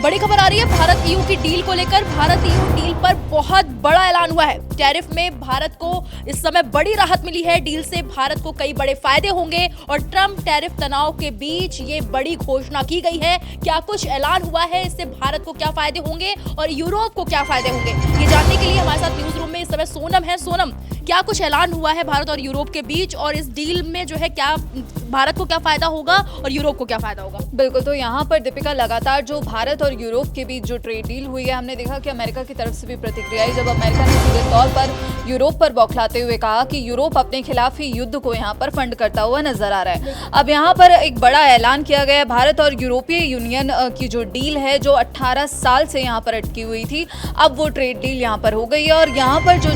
बड़ी खबर आ रही है भारत ईयू की डील को लेकर। भारत ईयू डील पर बहुत बड़ा ऐलान हुआ है। टैरिफ में भारत को इस समय बड़ी राहत मिली है। डील से भारत को कई बड़े फायदे होंगे और ट्रम्प टैरिफ तनाव के बीच ये बड़ी घोषणा की गई है। क्या कुछ ऐलान हुआ है, इससे भारत को क्या फायदे होंगे और यूरोप को क्या फायदे होंगे, ये जानने के लिए हमारे साथ न्यूज रूम में इस समय सोनम है। सोनम, क्या कुछ ऐलान हुआ है भारत और यूरोप के बीच और इस डील में जो है क्या भारत को क्या फायदा होगा और यूरोप को क्या फायदा होगा? बिल्कुल, तो यहाँ पर दीपिका लगातार जो भारत और यूरोप के बीच जो ट्रेड डील हुई है, हमने देखा कि अमेरिका की तरफ से भी प्रतिक्रिया आई जब अमेरिका ने सीधे तौर पर यूरोप पर बौखलाते हुए कहा कि यूरोप अपने खिलाफ ही युद्ध को यहाँ पर फंड करता हुआ नजर आ रहा है। अब यहाँ पर एक बड़ा ऐलान किया गया है। भारत और यूरोपीय यूनियन की जो डील है, जो 18 साल से यहाँ पर अटकी हुई थी, अब वो ट्रेड डील यहाँ पर हो गई है और यहाँ पर जो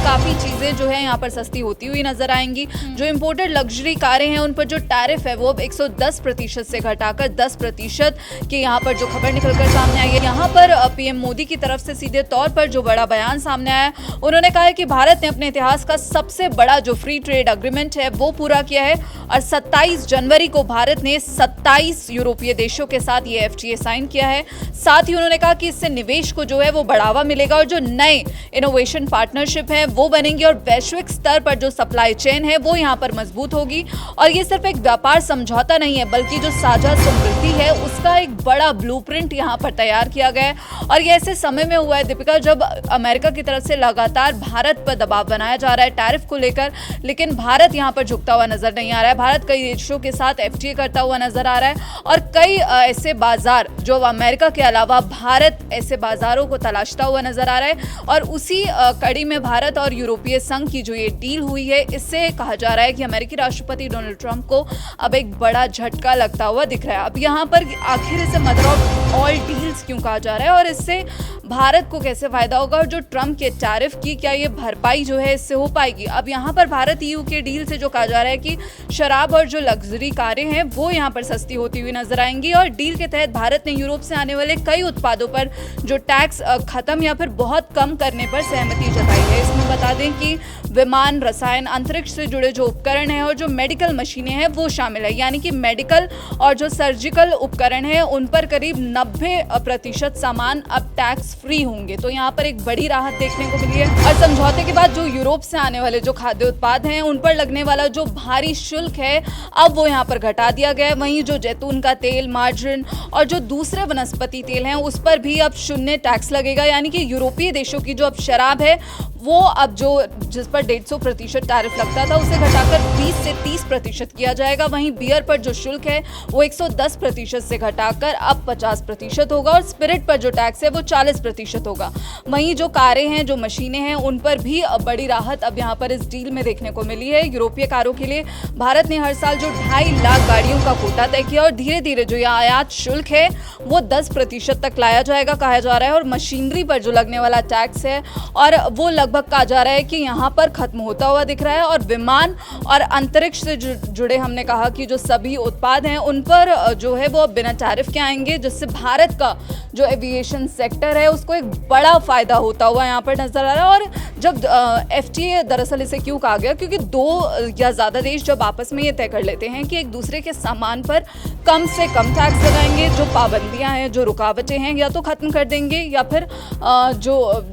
काफ़ी चीज़ें जो है यहाँ पर सस्ती होती हुई नजर आएंगी। जो इम्पोर्टेड लग्जरी कारें हैं उन पर जो टैरिफ है वो अब 110% से घटाकर 10% के यहाँ पर जो खबर निकलकर सामने आई है। यहाँ पर पीएम मोदी की तरफ से सीधे तौर पर जो बड़ा बयान सामने आया, उन्होंने कहा है कि भारत ने अपने इतिहास का सबसे बड़ा जो फ्री ट्रेड एग्रीमेंट है वो पूरा किया है और 27 जनवरी को भारत ने 27 यूरोपीय देशों के साथ ये FTA साइन किया है। साथ ही उन्होंने कहा कि इससे निवेश को जो है वो बढ़ावा मिलेगा और जो नए इनोवेशन पार्टनरशिप है वो बनेंगे और वैश्विक स्तर पर जो सप्लाई चेन है वो यहाँ पर मजबूत होगी। और ये सिर्फ एक व्यापार समझौता नहीं है बल्कि जो साझा समृद्धि है उसका एक बड़ा ब्लूप्रिंट यहाँ पर तैयार किया गया है। और ये ऐसे समय में हुआ है दीपिका जब अमेरिका की तरफ से लगातार भारत पर दबाव बनाया जा रहा है टैरिफ को लेकर, लेकिन भारत यहाँ पर झुकता हुआ नजर नहीं आ रहा है। भारत कई देशों के साथ FTA करता हुआ नजर आ रहा है और कई ऐसे बाजार जो अमेरिका के अलावा भारत ऐसे बाजारों को तलाशता हुआ नजर आ रहा है। और उसी कड़ी में भारत और यूरोपीय संघ की जो ये डील हुई है, इससे कहा जा रहा है कि अमेरिकी राष्ट्रपति डोनाल्ड ट्रंप को अब एक बड़ा झटका लगता हुआ दिख रहा है। अब यहाँ पर आखिर इसे मदर ऑफ ऑल डील्स क्यों कहा जा रहा है और इससे भारत को कैसे फायदा होगा और जो ट्रंप के टैरिफ की क्या ये भरपाई जो है इससे हो पाएगी? अब यहाँ पर भारत ईयू के डील से जो कहा जा रहा है कि शराब और जो लग्जरी कारें हैं वो यहाँ पर सस्ती होती हुई नजर आएंगी और डील के तहत भारत ने यूरोप से आने वाले कई उत्पादों पर जो टैक्स खत्म या फिर बहुत कम करने पर सहमति जताई है। इसमें बता दें कि विमान, रसायन, अंतरिक्ष से जुड़े जो उपकरण हैं और जो मेडिकल मशीनें हैं वो शामिल है, यानी कि मेडिकल और जो सर्जिकल उपकरण हैं उन पर करीब 90% सामान अब टैक्स फ्री होंगे। तो यहाँ पर एक बड़ी राहत देखने को मिली है। और समझौते के बाद जो यूरोप से आने वाले जो खाद्य उत्पाद हैं उन पर लगने वाला जो भारी शुल्क है अब वो यहाँ पर घटा दिया गया है। वहीं जो जैतून का तेल, मार्जिन और जो दूसरे वनस्पति तेल हैं उस पर भी अब 0 टैक्स लगेगा, यानी कि यूरोपीय देशों की जो अब शराब है वो अब जो जिस पर 150% टैरिफ लगता था उसे घटाकर 20 से 30% किया जाएगा। वहीं बियर पर जो शुल्क है वो 110% से घटाकर अब 50% होगा और स्पिरिट पर जो टैक्स है वो 40% होगा। वहीं जो कारें हैं, जो मशीनें हैं, उन पर भी अब बड़ी राहत अब यहाँ पर इस डील में देखने को मिली है। यूरोपीय कारों के लिए भारत ने हर साल जो 2.5 लाख गाड़ियों का कोटा तय किया और धीरे धीरे जो यह आयात शुल्क है वो 10% तक लाया जाएगा कहा जा रहा है। और मशीनरी पर जो लगने वाला टैक्स है और वो लगभग कहा जा रहा है कि यहाँ पर खत्म होता हुआ दिख रहा है। और विमान और अंतरिक्ष से जुड़े हमने कहा कि जो सभी उत्पाद हैं उन पर जो है वो बिना टैरिफ के आएंगे, जिससे भारत का जो एविएशन सेक्टर है उसको एक बड़ा फायदा होता हुआ यहाँ पर नजर आ रहा है। और जब FTA दरअसल इसे क्यों कहा गया, क्योंकि 2 या ज़्यादा देश जब आपस में ये तय कर लेते हैं कि एक दूसरे के सामान पर कम से कम टैक्स लगाएंगे, जो पाबंदियां हैं, जो रुकावटें हैं या तो खत्म कर देंगे या फिर जो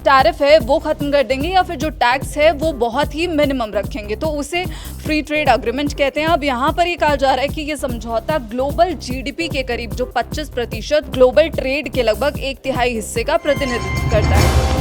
टैरिफ है वो खत्म कर देंगे या फिर जो टैक्स है वो बहुत ही मिनिमम रखेंगे, तो उसे फ्री ट्रेड एग्रीमेंट कहते हैं। अब यहाँ पर ये कहा जा रहा है कि ये समझौता ग्लोबल GDP के करीब जो 25% ग्लोबल ट्रेड के लगभग 1/3 हिस्से का प्रतिनिधित्व करता है।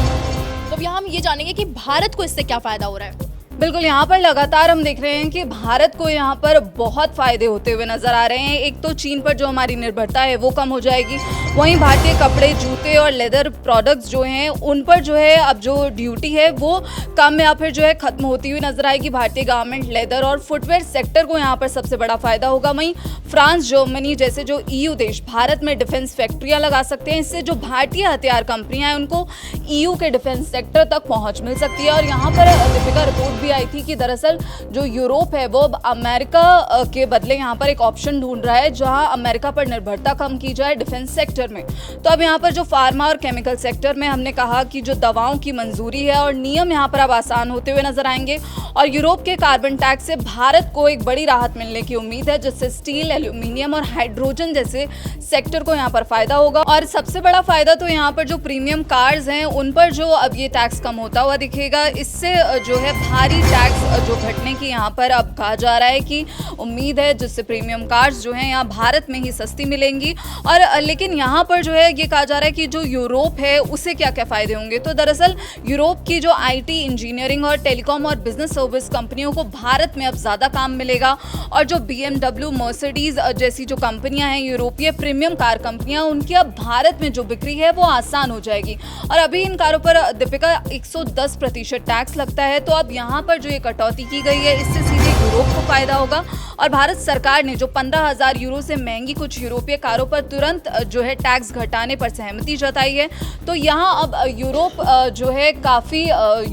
तो अब यहाँ हम ये जानेंगे कि भारत को इससे क्या फायदा हो रहा है। बिल्कुल, यहाँ पर लगातार हम देख रहे हैं कि भारत को यहाँ पर बहुत फायदे होते हुए नजर आ रहे हैं। एक तो चीन पर जो हमारी निर्भरता है वो कम हो जाएगी, वहीं भारतीय कपड़े, जूते और लेदर प्रोडक्ट्स जो हैं उन पर जो है अब जो ड्यूटी है वो कम या फिर जो है खत्म होती हुई नजर आएगी। भारतीय गारमेंट, लेदर और फुटवेयर सेक्टर को यहाँ पर सबसे बड़ा फायदा होगा। वहीं फ्रांस, जर्मनी जैसे जो EU देश भारत में डिफेंस फैक्ट्रियाँ लगा सकते हैं। इससे जो भारतीय हथियार कंपनियाँ हैं उनको EU के डिफेंस सेक्टर तक पहुँच मिल सकती है। और यहाँ पर दीपिका रिपोर्ट भी आई थी कि दरअसल जो यूरोप है वो अब अमेरिका के बदले यहाँ पर एक ऑप्शन ढूंढ रहा है जहाँ अमेरिका पर निर्भरता कम की जाए डिफेंस सेक्टर में। तो अब यहाँ पर जो फार्मा और केमिकल सेक्टर में हमने कहा कि जो दवाओं की मंजूरी है और नियम यहाँ पर अब आसान होते हुए नजर आएंगे और यूरोप के कार्बन टैक्स से भारत को एक बड़ी राहत मिलने की उम्मीद है, जिससे स्टील, एल्यूमिनियम और हाइड्रोजन जैसे सेक्टर को यहाँ पर फायदा होगा। और सबसे बड़ा फायदा तो यहाँ पर जो प्रीमियम कार्स हैं उन पर जो अब ये टैक्स कम होता हुआ दिखेगा। इससे जो है भारी टैक्स जो घटने की यहाँ पर अब कहा जा रहा है कि उम्मीद है, जिससे प्रीमियम कार्स जो हैं यहाँ भारत में ही सस्ती मिलेंगी। और लेकिन यहाँ पर जो है ये कहा जा रहा है कि जो यूरोप है उसे क्या क्या फायदे होंगे। तो दरअसल यूरोप की जो आईटी, इंजीनियरिंग और टेलीकॉम और बिजनेस सर्विस कंपनियों को भारत में अब ज़्यादा काम मिलेगा और जो BMW, मर्सिडीज जैसी जो कंपनियां हैं, यूरोपीय प्रीमियम कार कंपनियां, उनकी अब भारत में जो बिक्री है वो आसान हो जाएगी। और अभी इन कारों पर दीपिका 110% टैक्स लगता है। तो अब यहाँ पर जो ये कटौती की गई है इससे सीधे यूरोप को फायदा होगा। और भारत सरकार ने जो 15,000 यूरो से महंगी कुछ यूरोपीय कारों पर तुरंत जो है टैक्स घटाने पर सहमति जताई है। तो यहाँ अब यूरोप जो है काफ़ी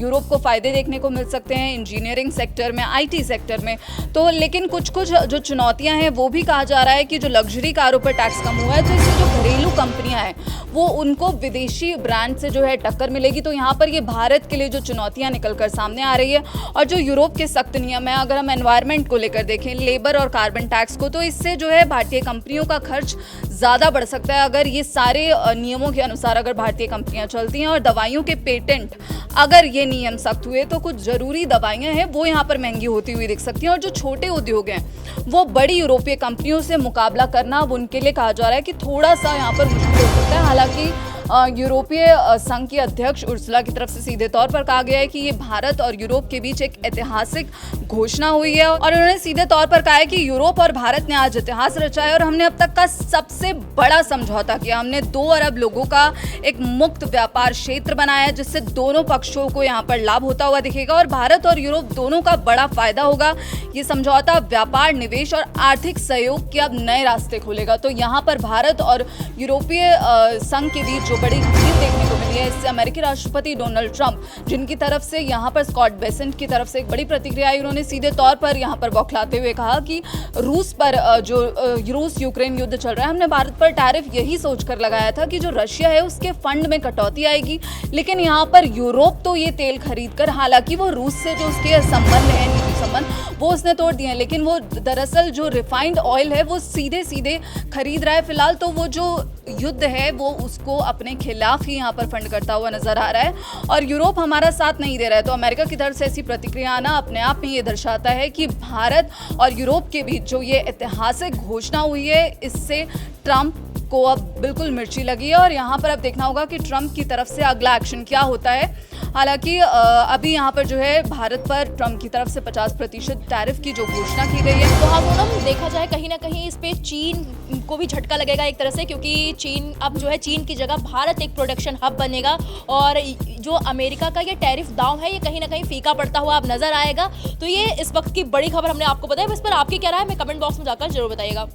यूरोप को फायदे देखने को मिल सकते हैं इंजीनियरिंग सेक्टर में, IT सेक्टर में। तो लेकिन कुछ जो चुनौतियां हैं वो भी कहा जा रहा है कि जो लग्जरी कारों पर टैक्स कम हुआ है तो इससे जो घरेलू कंपनियां हैं वो उनको विदेशी ब्रांड से जो है टक्कर मिलेगी। तो यहाँ पर ये भारत के लिए जो चुनौतियां निकल कर सामने आ रही है और जो यूरोप के सख्त नियम है, अगर हम एनवायरनमेंट को लेकर देखें, लेबर और कार्बन टैक्स को, तो इससे जो है भारतीय कंपनियों का खर्च ज़्यादा बढ़ सकता है अगर ये सारे नियमों के अनुसार अगर भारतीय कंपनियां चलती हैं। और दवाइयों के पेटेंट, अगर ये नियम सख्त हुए तो कुछ ज़रूरी दवाइयाँ हैं वो यहाँ पर महंगी होती हुई दिख सकती हैं। और जो छोटे उद्योग हैं वो बड़ी यूरोपीय कंपनियों से मुकाबला करना अब उनके लिए कहा जा रहा है कि थोड़ा सा यहाँ पर मुश्किल हो सकता है। हालांकि यूरोपीय संघ की अध्यक्ष उर्सुला की तरफ से सीधे तौर पर कहा गया है कि ये भारत और यूरोप के बीच एक ऐतिहासिक घोषणा हुई है और उन्होंने सीधे तौर पर कहा है कि यूरोप और भारत ने आज इतिहास रचा है और हमने अब तक का सबसे बड़ा समझौता किया। हमने 2 अरब लोगों का एक मुक्त व्यापार क्षेत्र बनाया है जिससे दोनों पक्षों को यहाँ पर लाभ होता हुआ दिखेगा और भारत और यूरोप दोनों का बड़ा फायदा होगा। ये समझौता व्यापार, निवेश और आर्थिक सहयोग के अब नए रास्ते खोलेगा। तो यहाँ पर भारत और यूरोपीय संघ के बीच जो बड़ी डील देखने को मिली है, इससे अमेरिकी राष्ट्रपति डोनाल्ड ट्रंप, जिनकी तरफ से यहाँ पर स्कॉट बेसेंट की तरफ से एक बड़ी प्रतिक्रिया आई, उन्होंने सीधे तौर पर यहाँ पर बौखलाते हुए कहा कि रूस पर जो रूस यूक्रेन युद्ध चल रहा है, हमने भारत पर टैरिफ यही सोचकर लगाया था कि जो रशिया है उसके फंड में कटौती आएगी। लेकिन यहाँ पर यूरोप तो ये तेल खरीद कर, हालांकि वो रूस से जो उसके संबंध है, नीति संबंध, वो उसने तोड़ दिए हैं, लेकिन वो दरअसल जो रिफाइंड ऑयल है वो सीधे सीधे खरीद रहा है फिलहाल। तो वो जो युद्ध है वो उसको अपने खिलाफ ही यहाँ पर फंड करता हुआ नजर आ रहा है और यूरोप हमारा साथ नहीं दे रहा है। तो अमेरिका की तरफ से ऐसी प्रतिक्रिया आना अपने आप में ये दर्शाता है कि भारत और यूरोप के बीच जो ये ऐतिहासिक घोषणा हुई है इससे ट्रंप को अब बिल्कुल मिर्ची लगी है और यहाँ पर अब देखना होगा कि ट्रंप की तरफ से अगला एक्शन क्या होता है। हालांकि अभी यहाँ पर जो है भारत पर ट्रंप की तरफ से 50% टैरिफ की जो घोषणा की गई है। तो हाँ पूनम, देखा जाए कहीं ना कहीं इस पे चीन को भी झटका लगेगा एक तरह से, क्योंकि चीन अब जो है चीन की जगह भारत एक प्रोडक्शन हब बनेगा और जो अमेरिका का ये टैरिफ दांव है ये कहीं ना कहीं फीका पड़ता हुआ अब नजर आएगा। तो ये इस वक्त की बड़ी खबर हमने आपको बताया। इस पर आपकी क्या राय है, हमें कमेंट बॉक्स में जाकर जरूर बताइएगा।